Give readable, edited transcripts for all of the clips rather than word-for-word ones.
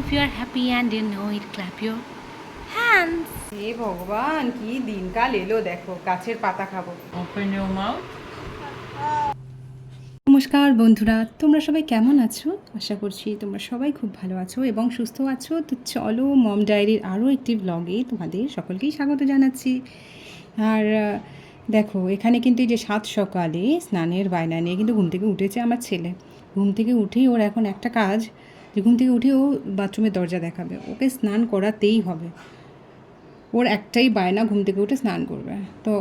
If you are happy and you know it, clap your hands. হে ভগবান, কি দিনকাল এলো দেখো, গাছের পাতা খাবো। Open your mouth. নমস্কার বন্ধুরা, তোমরা সবাই কেমন আছো? আশা করছি তোমরা সবাই খুব ভালো আছো এবং সুস্থ আছো। তো চলো মম ডায়েরির আরও একটি ব্লগে তোমাদের সকলকেই স্বাগত জানাচ্ছি। আর দেখো, এখানে কিন্তু এই যে সাত সকালে স্নানের বায়না নিয়ে কিন্তু ঘুম থেকে উঠেছে আমার ছেলে। ঘুম থেকে উঠেই ওর এখন একটা কাজ, যে ঘুম থেকে উঠে ও বাথরুমের দরজা দেখাবে, ওকে স্নান করাতেই হবে। ওর একটাই বায়না, ঘুম থেকে উঠে স্নান করবে। তো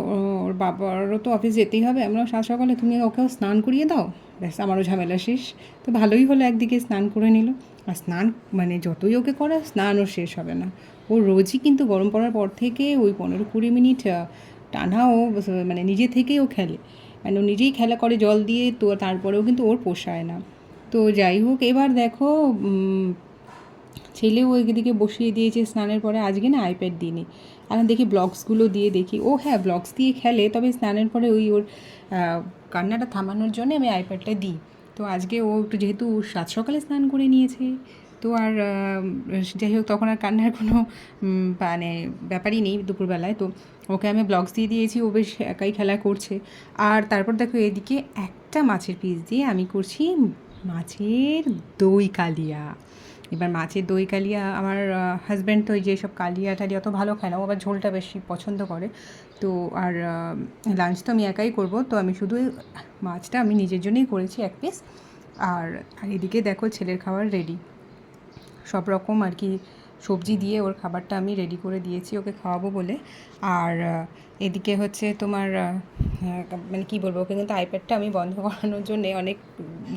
ওর বাবারও তো অফিস যেতেই হবে, আমরা সাত সকালে তুমি ওকেও স্নান করিয়ে দাও, ব্যাস আমারও ঝামেলা শেষ। তো ভালোই হলো, একদিকে স্নান করে নিল। আর স্নান মানে যতই ওকে করে, স্নানও শেষ হবে না। ও রোজই কিন্তু গরম পড়ার পর থেকে ওই 15-20 মিনিট টানা ও মানে নিজে থেকেই ও খেলে, মানে ও নিজেই খেলা করে জল দিয়ে। তো তারপরেও কিন্তু ওর পোষায় না। তো যাই হোক, এবার দেখো ছেলেও ওইদিকে বসিয়ে দিয়েছে স্নানের পরে। আজকে না আইপ্যাড দিইনি, এখন দেখি ব্লগসগুলো দিয়ে দেখি। ও হ্যাঁ, ব্লগস দিয়ে খেলে, তবে স্নানের পরে ওই ওর কান্নাটা থামানোর জন্য আমি আইপ্যাডটা দিই। তো আজকে ও একটু যেহেতু সাত সকালে স্নান করে নিয়েছে, তো আর যাই হোক, তখন আর কান্নার কোনো মানে ব্যাপারই নেই দুপুরবেলায়। তো ওকে আমি ব্লগস দিয়ে দিয়েছি, ও বেশ একাই খেলা করছে। আর তারপর দেখো, এদিকে একটা মাছের পিস দিয়ে আমি করছি মাছের দই কালিয়া। এবার মাছের দই কালিয়া, আমার হাজব্যান্ড তো ওই যেসব কালিয়া টালিয়া অত ভালো খায় না, ও আবার ঝোলটা বেশি পছন্দ করে। তো আর লাঞ্চ তো আমি একাই করব, তো আমি শুধু মাছটা আমি নিজের জন্যই করেছি এক পিস। আর এদিকে দেখো ছেলের খাবার রেডি, সব রকম আর কি সবজি দিয়ে ওর খাবারটা আমি রেডি করে দিয়েছি ওকে খাওয়াবো বলে। আর এদিকে হচ্ছে তোমার মানে কী বলবো, ওকে কিন্তু আইপ্যাডটা আমি বন্ধ করানোর জন্যে অনেক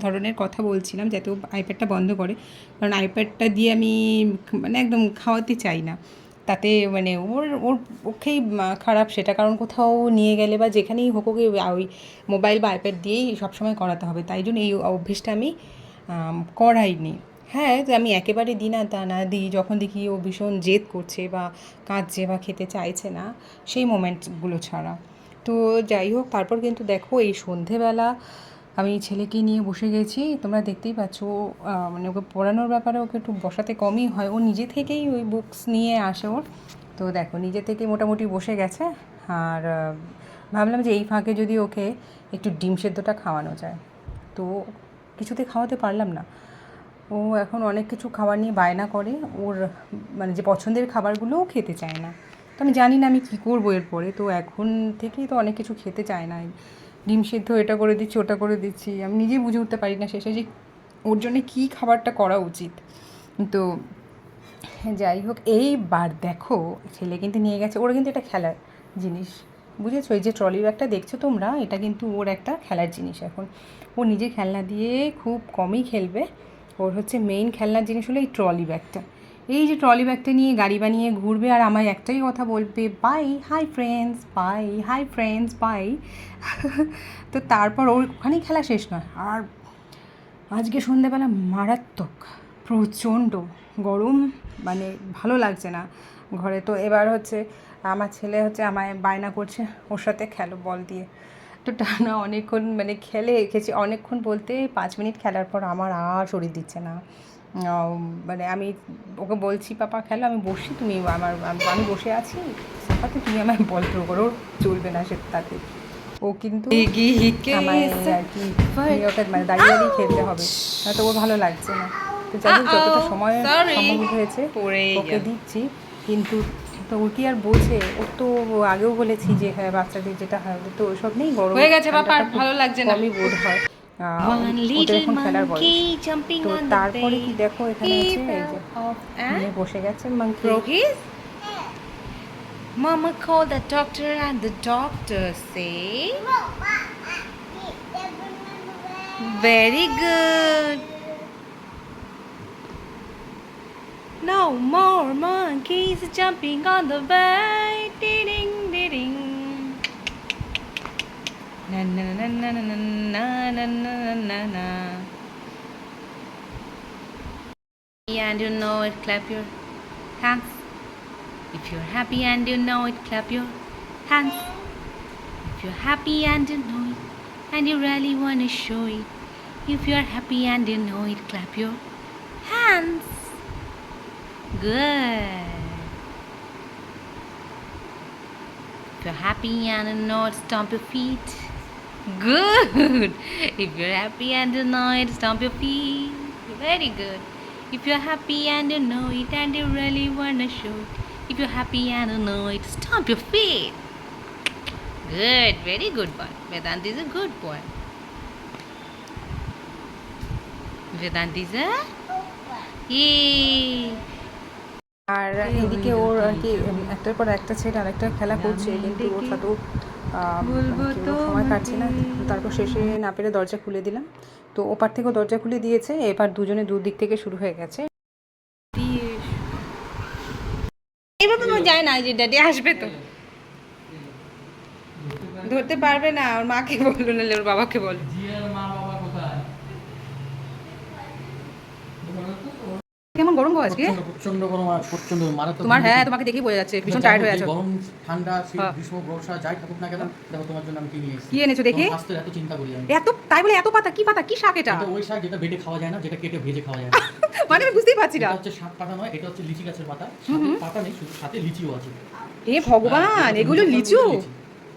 ধরনের কথা বলছিলাম যাতে ও আইপ্যাডটা বন্ধ করে, কারণ আইপ্যাডটা দিয়ে আমি মানে একদম খাওয়াতে চাই না। তাতে মানে ওর ওর পক্ষেই খারাপ সেটা, কারণ কোথাও নিয়ে গেলে বা যেখানেই হোক ওকে ওই মোবাইল বা আইপ্যাড দিয়েই সবসময় করাতে হবে, তাই জন্য এই অভ্যেসটা আমি করাইনি। হ্যাঁ, তো আমি একেবারে দিই না তা না, দিই যখন দেখি ও ভীষণ জেদ করছে বা কাঁদছে বা খেতে চাইছে না, সেই মোমেন্টগুলো ছাড়া। তো যাই হোক, তারপর কিন্তু দেখো এই সন্ধেবেলা আমি ছেলেকে নিয়ে বসে গেছি, তোমরা দেখতেই পাচ্ছ। মানে ওকে পড়ানোর ব্যাপারে ওকে একটু বসাতে কমই হয়, ও নিজে থেকেই ওই বুকস নিয়ে আসে ওর। তো দেখো নিজে থেকে মোটামুটি বসে গেছে। আর ভাবলাম যে এই ফাঁকে যদি ওকে একটু ডিম সেদ্ধটা খাওয়ানো যায়, তো কিছুতে খাওয়াতে পারলাম না। ও এখন অনেক কিছু খাবার নিয়ে বায়না করে, ওর মানে যে পছন্দের খাবারগুলোও খেতে চায় না। তো আমি জানি না আমি কী করবো এরপরে। তো এখন থেকেই তো অনেক কিছু খেতে চায় না, ডিম সেদ্ধ এটা করে দিচ্ছি ওটা করে দিচ্ছি, আমি নিজেই বুঝে উঠতে পারি না শেষে যে ওর জন্য কী খাবারটা করা উচিত। তো যাই হোক, এইবার দেখো ছেলে কিন্তু নিয়ে গেছে, ওরা কিন্তু এটা খেলার জিনিস, বুঝেছো? এই যে ট্রলি ব্যাগটা দেখছো তোমরা, এটা কিন্তু ওর একটা খেলার জিনিস। এখন ও নিজে খেলনা দিয়ে খুব কমই খেলবে, ওর হচ্ছে মেইন খেলনার জিনিস হলো এই ট্রলি ব্যাগটা। এই যে ট্রলি ব্যাগটা নিয়ে গাড়ি বানিয়ে ঘুরবে আর আমায় একটাই কথা বলবে, bye hi friends, bye hi friends, bye. তো তারপর ওর ওখানেই খেলা শেষ নয়। আর আজকে সন্ধ্যেবেলা মারাত্মক প্রচণ্ড গরম, মানে ভালো লাগছে না ঘরে। তো এবার হচ্ছে আমার ছেলে হচ্ছে আমায় বায়না করছে ওর সাথে খেলো বল দিয়ে। তো টানা অনেকক্ষণ মানে খেয়েছি অনেকক্ষণ, বলতে 5 মিনিট খেলার পর আমার আর শরীর দিচ্ছে না। মানে আমি ওকে বলছি পাপা খেলো, আমি বসি, তুমি আমি বসে আছি সাথে, তুমি আমায় বল থ্রো করো, চলবে না সে তাতে। ও কিন্তু আমায় আর কি ওকে মানে দাঁড়িয়ে দাঁড়িয়ে খেলতে হবে, তো ওর ভালো লাগছে না। তো যাই হোক, যতটা সময় সম্ভব হয়েছে ওকে দিচ্ছি, কিন্তু তো ও কি আর বোঝে। ও তো আগেও বলেছি যে হ্যাঁ, বাচ্চাদের যেটা হয় তো ওসব নেই, গরম হয়ে গেছে বাবা, ভালো লাগছে না। কমই বোধ হয় ওদের এখন খেলার বয়স। তো তারপরে কি দেখো এখানে আছে এই যে নিয়ে বসে গেছে monkey. Mama called the doctor and the doctor say, very good. No more monkeys jumping on the bed. Ding ding ding. Na na na na na na na na na na. And you know it, clap your hands. If you're happy and you know it, clap your hands. If you're happy and you know it, and you really want to show it. If you're happy and you know it, clap your hands. Good. If you're happy and annoyed, stomp your feet. Good. If you're happy and annoyed, stomp your feet. Very good. If you're happy and annoyed and you really wanna show it. If you're happy and annoyed, stomp your feet. Good. Very good boy. Vedant is a good boy. Vedant is a... Yay. আর এদিকে ওর আর কি একটার পর একটা ছেড়ে আরেকটা খেলা করছে, কিন্তু ওর সাথেও সময় কাটছে না। তারপর শেষে না পেরে দরজা খুলে দিলাম, তো ওপার থেকেও দরজা খুলে দিয়েছে, এবার দুজনে দুদিক থেকে শুরু হয়ে গেছে। এবার তো যায় না যে ড্যাডি আসবে, তো ধরতে পারবে না। ওর মাকে বললো, নাহলে ওর বাবাকে বলো। কেমন গরম গো আজকে? প্রচন্ড গরম, আর প্রচন্ড মারাত্মক। তোমার হ্যাঁ, তোমাকে দেখেই বোঝা যাচ্ছে ভীষণ টায়ার্ড হয়ে আছে। গরম ঠান্ডা শীত গ্রীষ্ম বর্ষা যাই থাকুক না কেন, দেখো তোমার জন্য আমি কি নিয়ে এসেছি। কি এনেছো দেখি? স্বাস্থ্যের এত চিন্তা করি আমি। এত তাই বলে এত পাতা? কি পাতা, কি শাক এটা? এটা ওই শাক যেটা বেটে খাওয়া যায় না, যেটা কেটে ভেজে খাওয়া যায় না। মানে আমি বুঝতেই পারছি না। এটা হচ্ছে শাক পাতা নয়, এটা হচ্ছে লিচি গাছের পাতা। সাথে পাতা নেই, শুধু সাথে লিচিও আছে। এ ভগবান, এগুলো লিচু?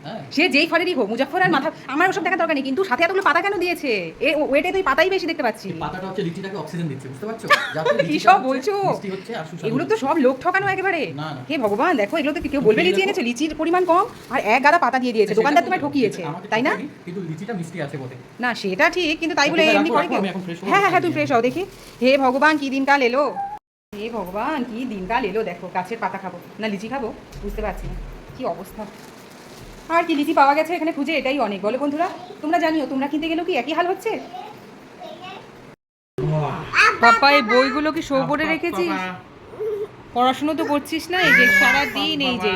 হ্যাঁ, সে যেই ফলেরই হোক, মুজাফফর আর মাথা আমার ওসব দেখা দরকার নেই, কিন্তু সাথে এতগুলো পাতা কেন দিয়েছে? এ ওয়েটে তো এই পাতাই বেশি দেখতে পাচ্ছি। এই পাতাটা হচ্ছে লিচিটাকে অক্সিজেন দিচ্ছে, বুঝতে পারছো? যাতে কি লিচিটা সব হচ্ছে বলছো? মিষ্টি হচ্ছে আর সুস্বাদু এগুলো তো হচ্ছে। সব লোক ঠকানো একেবারে। না, না। হে ভগবান, দেখো এগুলো তো কেউ বলবে লিচি এনেছো, লিচির পরিমাণ কম আর এক গাদা পাতা দিয়ে দিয়েছে। সেটা দোকানদার তোমায় বলবো, ঠকিয়েছে, আমাকে তাই না? ঠকায়নি, কিন্তু লিচিটা মিষ্টি আছে বটে। না সেটা ঠিক, কিন্তু তাই বলে রাখো, এমনি করে রাখো, কেউ? আমি এখন fresh হবো। হ্যাঁ হ্যাঁ হ্যাঁ, তুমি ফ্রেশ হও দেখি। হে ভগবান, কি দিনকাল এলো! হে ভগবান, কি দিনকাল এলো! দেখো, গাছের পাতা খাবো না লিচি খাবো, বুঝতে পারছি না কি অবস্থা। আর কি লিচি পাওয়া গেছে এখানে খুঁজে, এটাই অনেক। বলো বন্ধুরা, তোমরা জানিও, তোমরা কিনতে গেলেও কি একই হাল হচ্ছে? বাবা, এই বইগুলো কি শো করে রেখেছিস? পড়াশুনো তো করছিস না, এই যে সারাদিন এই যে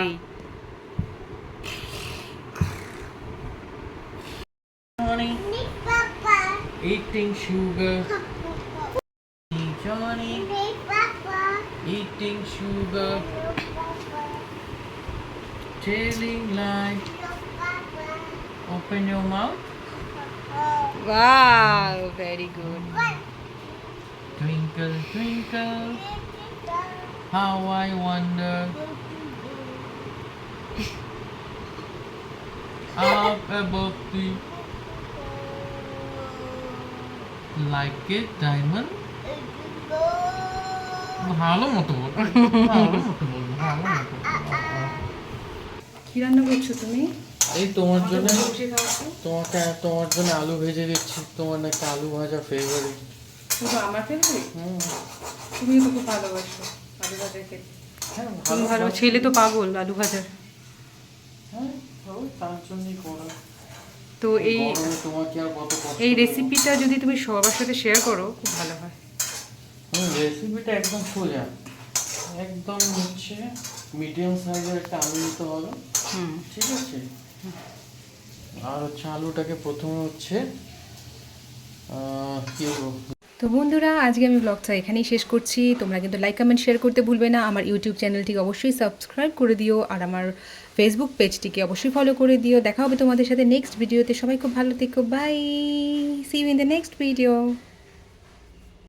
Eating sugar. Johnny. Eating sugar. Telling lie. Open your mouth. Wow, very good. Twinkle, twinkle. How I wonder. Up above the. Like it, diamond. ভালো মতো বল, ভালো মতো বল, ভালো মতো বল। কি রান্না করছো তুমি? এই তোমার জন্য, বসে খাওয়াচ্ছো? তোমার জন্য আলু ভেজে দিচ্ছি। তোমার নাকি আলু ভাজা ফেভারিট। শুধু আমার ফেভারিট? তুমি তো খুব ভালোবাসো আলু ভাজা খেতে। হ্যাঁ, তুমি ভালো, ছেলে তো পাগল আলু ভাজার। হ্যাঁ, ওই তার জন্যই করা। তো এই গরমে তোমাকে আর কত কষ্ট এই করবো? রেসিপিটা যদি তুমি সবার সাথে শেয়ার করো, খুব ভালো হয়। রেসিপিটা একদম সোজা, একদম হচ্ছে মিডিয়াম সাইজের একটা আলু নিতে হবে। ঠিক আছে, আর হচ্ছে আলুটাকে প্রথমে হচ্ছে কি বলবো। তো বন্ধুরা, আজকে আমি ব্লগটা এখানেই শেষ করছি। তোমরা কিন্তু লাইক কমেন্ট শেয়ার করতে ভুলবে না। আমার ইউটিউব চ্যানেলটিকে অবশ্যই সাবস্ক্রাইব করে দিও, আর আমার ফেসবুক পেজটিকে অবশ্যই ফলো করে দিও। দেখা হবে তোমাদের সাথে নেক্সট ভিডিওতে। সবাই খুব ভালো থেকো, bye, see you in the next video.